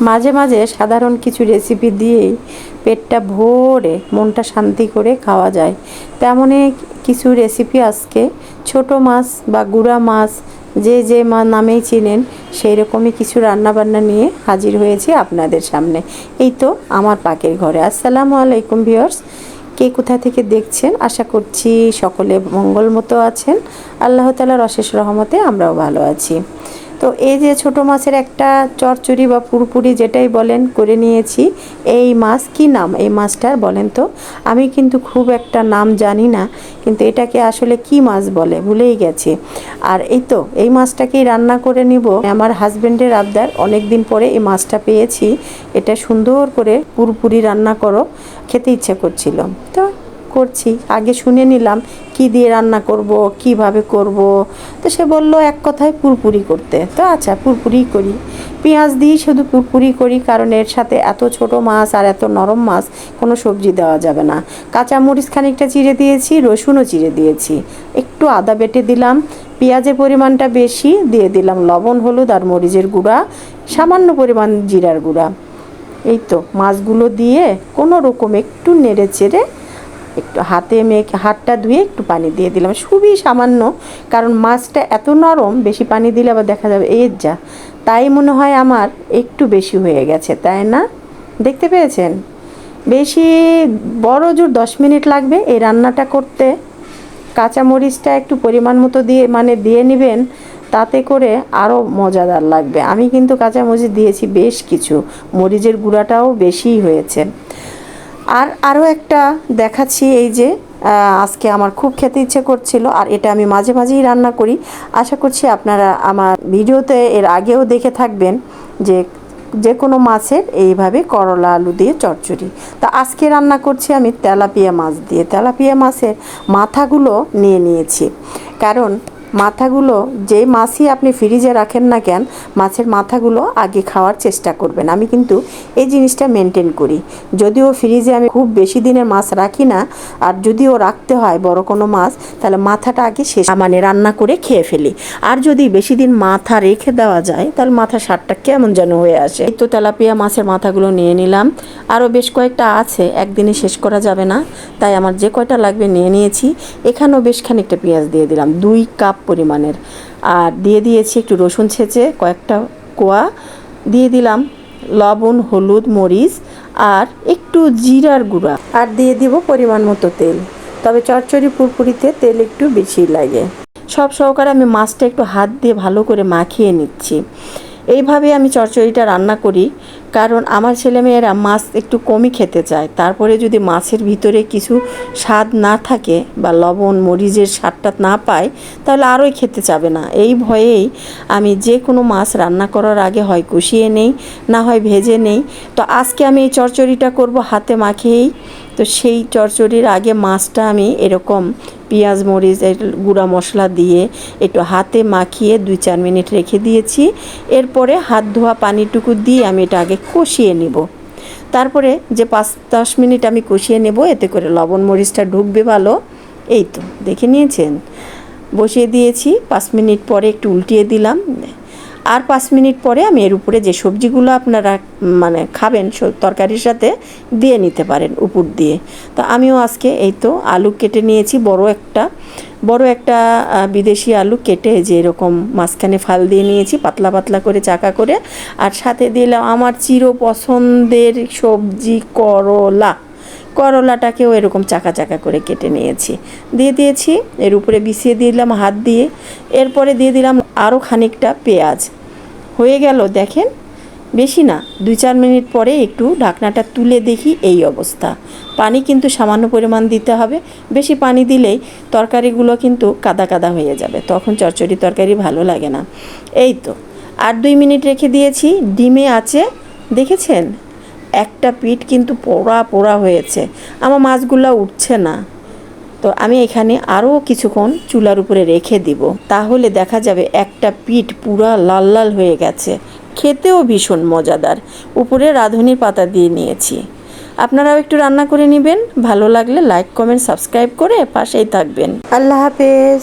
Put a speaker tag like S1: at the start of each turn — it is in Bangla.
S1: মাঝে মাঝে সাধারণ কিছু রেসিপি দিয়েই পেটটা ভরে মনটা শান্তি করে খাওয়া যায়। তেমনই কিছু রেসিপি আজকে ছোট মাছ বা গুঁড়া মাছ যে নামেই চিনেন সেই রকমই কিছু রান্নাবান্না নিয়ে হাজির হয়েছি আপনাদের সামনে। এই তো আমার পাকের ঘরে। আসসালামু আলাইকুম ভিউয়ার্স, কে কোথা থেকে দেখছেন? আশা করছি সকলে মঙ্গল মতো আছেন। আল্লাহ তাআলার অশেষ রহমতে আমরাও ভালো আছি। তো এই যে ছোট মাছের একটা চচ্চড়ি বা পুরপুরি যেটাই বলেন করে নিয়েছি। এই মাছ কি নাম এই মাছটার বলেন তো? আমি কিন্তু খুব একটা নাম জানি না, কিন্তু এটাকে আসলে কি মাছ বলে ভুলেই গেছি। আর এই তো এই মাছটাকেই রান্না করে নিব। আমার হাজবেন্ডের আবদার, অনেক দিন পরে এই মাছটা পেয়েছি, এটা সুন্দর করে পুরপুরি রান্না করো, খেতে ইচ্ছে করছিল, তো করছি। আগে শুনে নিলাম কি দিয়ে রান্না করব, কিভাবে করব। তো সে বলল এক কথায় পুরপুরি করতে। তো আচ্ছা পুরপুরি করি, পেঁয়াজ দিয়ে শুধু পুরপুরি করি, কারণ এর সাথে এত ছোট মাছ আর এত নরম মাছ কোনো সবজি দেওয়া যাবে না। কাঁচামরিচ খানিকটা চিড়ে দিয়েছি, রসুনও চিড়ে দিয়েছি, একটু আদা বেটে দিলাম, পেঁয়াজের পরিমাণটা বেশি দিয়ে দিলাম, লবণ হলুদ আর মরিচের গুঁড়া, সামান্য পরিমাণ জিরার গুঁড়া। এই তো মাছগুলো দিয়ে কোনো রকম একটু নেড়ে চেড়ে একটু হাতটা ধুয়ে একটু পানি দিয়ে দিলাম, খুবই সামান্য, কারণ মাছটা এত নরম, বেশি পানি দিলে আবার দেখা যাবে যা, তাই মনে হয় আমার একটু বেশি হয়ে গেছে, তাই না? দেখতে পেয়েছেন? বেশি বড় জোর 10 মিনিট লাগবে এই রান্নাটা করতে। কাঁচামরিচটা একটু পরিমাণ মতো দিয়ে নেবেন, তাতে করে আরও মজাদার লাগবে। আমি কিন্তু কাঁচামরিচ দিয়েছি বেশ কিছু, মরিচের গুঁড়াটাও বেশিই হয়েছে। আরও একটা দেখাচ্ছি, এই যে আজকে আমার খুব খেতে ইচ্ছে করছিল, আর এটা আমি মাঝে মাঝেই রান্না করি। আশা করছি আপনারা আমার ভিডিওতে এর আগেও দেখে থাকবেন যে কোনো মাছের এইভাবে করলা আলু দিয়ে চচ্চড়ি। তো আজকে রান্না করছি আমি তেলাপিয়া মাছ দিয়ে। তেলাপিয়া মাছের মাথাগুলো নিয়ে নিয়েছি, কারণ মাথাগুলো যেই মাছই আপনি ফ্রিজে রাখেন না কেন, মাছের মাথাগুলো আগে খাওয়ার চেষ্টা করবেন। আমি কিন্তু এই জিনিসটা মেনটেন করি। যদিও ফ্রিজে আমি খুব বেশি দিনের মাছ রাখি না, আর যদিও রাখতে হয় বড় কোনো মাছ, তাহলে মাথাটা আগে রান্না করে খেয়ে ফেলি। আর যদি বেশি দিন মাথা রেখে দেওয়া যায়, তাহলে মাথার স্বাদটা কেমন যেন হয়ে আসে। এই তো তেলাপিয়া মাছের মাথাগুলো নিয়ে নিলাম, আরও বেশ কয়েকটা আছে, একদিনে শেষ করা যাবে না, তাই আমার যে কয়টা লাগবে নিয়ে নিয়েছি। এখানেও বেশ খানিকটা পেঁয়াজ দিয়ে দিলাম, 2 কাপ পরিমাণের, আর দিয়ে দিয়েছি একটু রসুন ছেঁচে কয়েকটা কোয়া, দিয়ে দিলাম লবণ হলুদ মরিচ আর একটু জিরার গুঁড়া, আর দিয়ে দিব পরিমাণ মতো তেল। তবে চচ্চড়ি পুরপুরিতে তেল একটু বেশি লাগে। সব সহকারে আমি মাছটা একটু হাত দিয়ে ভালো করে মাখিয়ে নিচ্ছি। এইভাবে আমি চচ্চড়িটা রান্না করি, কারণ আমার ছেলেমেয়েরা মাছ একটু কমই খেতে চায়। তারপরে যদি মাছের ভিতরে কিছু স্বাদ না থাকে বা লবণ মরিচের স্বাদটা না পায়, তাহলে আরোই খেতে চাবে না। এই ভয়েই আমি যে কোনো মাছ রান্না করার আগে হয় কষিয়ে নেই, না হয় ভেজে নেই। তো আজকে আমি এই চচ্চড়িটা করব হাতে মাখিয়েই। তো সেই চচ্চড়ির আগে মাছটা আমি এরকম পেঁয়াজ মরিচ গুঁড়া মশলা দিয়ে একটু হাতে মাখিয়ে 2-4 মিনিট রেখে দিয়েছি। এরপরে হাত ধোয়া পানিটুকু দিয়ে আমি এটা আগে কষিয়ে নেব। তারপরে যে 5-10 মিনিট আমি কষিয়ে নেব, এতে করে লবণ মরিচটা ঢুকবে ভালো। এই তো দেখে নিয়েছেন, বসিয়ে দিয়েছি। 5 মিনিট পরে একটু উল্টিয়ে দিলাম, আর 5 মিনিট পরে আমি এর উপরে যে সবজিগুলো আপনারা খাবেন তরকারির সাথে দিয়ে নিতে পারেন উপর দিয়ে। তো আমিও আজকে এই তো আলু কেটে নিয়েছি, বড় একটা বিদেশি আলু কেটে যে এরকম মাঝখানে ফাল দিয়ে নিয়েছি পাতলা পাতলা করে চাকা করে, আর সাথে দিলাম আমার চির পছন্দের সবজি করলাটাকেও এরকম চাকা চাকা করে কেটে নিয়েছি, দিয়ে দিয়েছি। এর উপরে বিছিয়ে দিলাম হাত দিয়ে। এরপরে দিয়ে দিলাম আরও খানিকটা পেঁয়াজ। হয়ে গেল দেখেন, বেশি না, 2-4 মিনিট পরে একটু ঢাকনাটা তুলে দেখি এই অবস্থা। পানি কিন্তু সামান্য পরিমাণ দিতে হবে, বেশি পানি দিলেই তরকারিগুলো কিন্তু কাদা কাদা হয়ে যাবে, তখন চচ্চড়ি তরকারি ভালো লাগে না। এই তো আর 2 মিনিট রেখে দিয়েছি। ডিমে আছে দেখেছেন, একটা পিঠ কিন্তু পোড়া পোড়া হয়েছে, আমার মাছগুলো উঠছে না। তো আমি এখানে আরও কিছুক্ষণ চুলার উপরে রেখে দিব, তাহলে দেখা যাবে একটা পিঠ পুরা লাল লাল হয়ে গেছে, খেতেও ভীষণ মজাদার। উপরে রাঁধুনি পাতা দিয়ে নিয়েছি। আপনারাও একটু রান্না করে নেবেন, ভালো লাগলে লাইক কমেন্ট সাবস্ক্রাইব করে পাশেই থাকবেন। আল্লাহ হাফেজ।